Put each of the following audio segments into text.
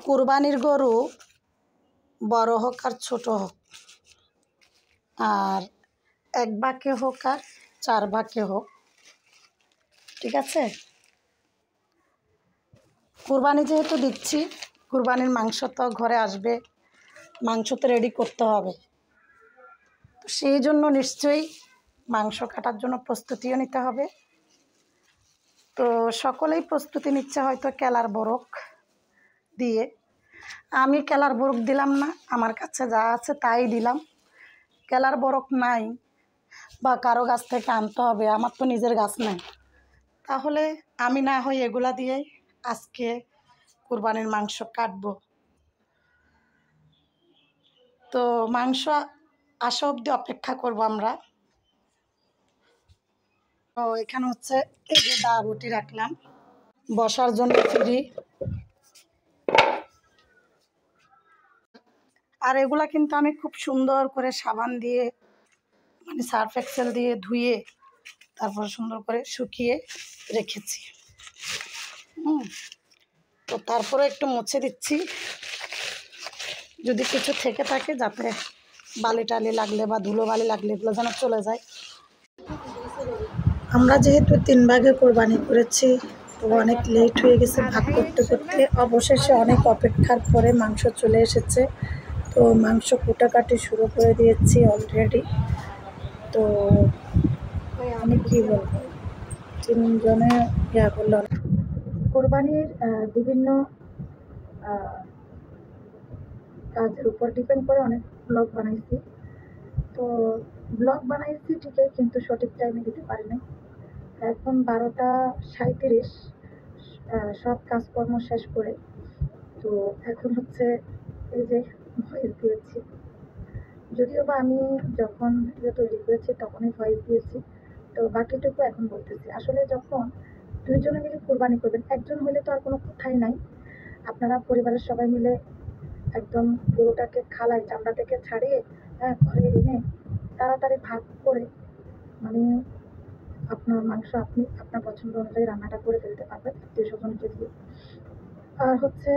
কুরবানির গরু বড় হোক আর ছোট হোক, আর এক ভাগে হোক আর চার ভাগে হোক, ঠিক আছে? কুরবানি যেহেতু দিচ্ছি, কুরবানির মাংস তো ঘরে আসবে, মাংস তো রেডি করতে হবে। তো সেই জন্য নিশ্চয়ই মাংস কাটার জন্য প্রস্তুতিও নিতে হবে। তো সকলেই প্রস্তুতি নিচ্ছে হয়তো কেলার বরক দিয়ে। আমি কেলার বরক দিলাম না, আমার কাছে যা আছে তাই দিলাম। কেলার বরক নাই বা কারো গাছ থেকে আনতে হবে, আমার তো নিজের গাছ নাই, তাহলে আমি না হয় এগুলা দিয়েই আজকে কুরবানির মাংস কাটবো। তো মাংস আসা অবধি অপেক্ষা করব আমরা। তো এখানে হচ্ছে এই যে দা বটি রাখলাম বসার জন্য ফ্রি। আর এগুলা কিন্তু আমি খুব সুন্দর করে সাবান দিয়ে, মানে সার্ফ এক্সেল দিয়ে ধুয়ে তারপর সুন্দর করে শুকিয়ে রেখেছি। তো তারপরে একটু মুছে দিচ্ছি, যদি কিছু থেকে থাকে যাতে বালি টালি লাগলে বা ধুলো বালি লাগলে এগুলো যেন চলে যায়। আমরা যেহেতু 3 ভাগে কোরবানি করেছি, তো অনেক লেট হয়ে গেছে ভাগ করতে করতে। অবশেষে অনেক অপেক্ষার পরে মাংস চলে এসেছে। তো মাংস কুটাকাটি শুরু করে দিয়েছি অলরেডি। তো আমি কি বলবো, 3 জনে করলো। কোরবানির বিভিন্ন কাজের উপর ডিপেন্ড করে অনেক ব্লগ বানাইছি। তো ব্লগ বানাইছি ঠিকই, কিন্তু সঠিক টাইমে দিতে পারি নাই। এখন 12টা 37, সব কাজকর্ম শেষ করে তো এখন হচ্ছে এই যে ভয়েস দিয়েছি। যদিও বা আমি যখন ভিডিও তৈরি করেছি তখনই ভয়েস দিয়েছি, তো বাকিটুকু এখন বলতেছি। আসলে যখন 2 জনে মিলে কোরবানি করবেন, একজন হলে তো আর কোনো কথাই নাই। আপনারা পরিবারের সবাই মিলে একদম গরুটাকে খালায় চামড়া থেকে ছাড়িয়ে ঘরে এনে তাড়াতাড়ি ভাগ করে, মানে আপনার মাংস আপনি আপনার পছন্দ অনুযায়ী রান্নাটা করে ফেলতে পারবেন আত্মীয় স্বজনকে দিয়ে। আর হচ্ছে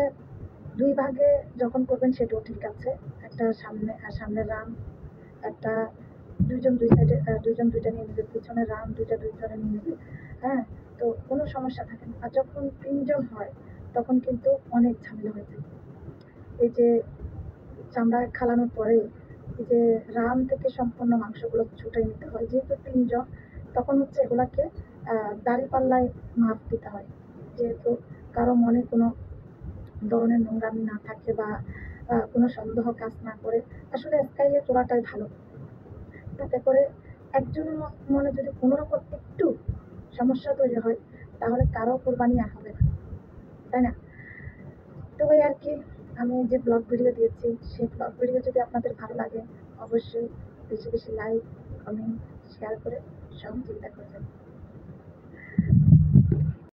2 ভাগে যখন করবেন সেটাও ঠিক আছে। একটা সামনের রান, একটা 2 জন 2 সাইডে, 2 জন 2টা নিয়ে নেবে, পিছনের রান 2টা 2 জনে নিয়ে নেবে। তো কোনো সমস্যা থাকে না। আর যখন 3 জন হয় তখন কিন্তু অনেক ঝামেলা হয়ে যায়। এই যে চামড়া খালানোর পরে এই যে রান থেকে সম্পূর্ণ মাংসগুলো ছুটে নিতে হয়, যেহেতু 3 জন, তখন হচ্ছে এগুলাকে দাঁড়িপাল্লায় মাপ দিতে হয়, যেহেতু কারো মনে কোনো ধরনের নোংরামি না থাকে বা কোনো সন্দেহ কাজ না করে। আসলে স্কাইলে তোলাটাই ভালো, তাতে করে একজনের মনে যদি কোনো রকম একটু সমস্যা তৈরি হয় তাহলে কারো কোরবানি আর হবে না, তাই না? তো ভাই আর কি, আমি যে ব্লগ ভিডিও দিয়েছি সেই ব্লগ ভিডিও যদি আপনাদের ভালো লাগে অবশ্যই বেশি বেশি লাইক, কমেন্ট, শেয়ার করে সহযোগিতা করবেন।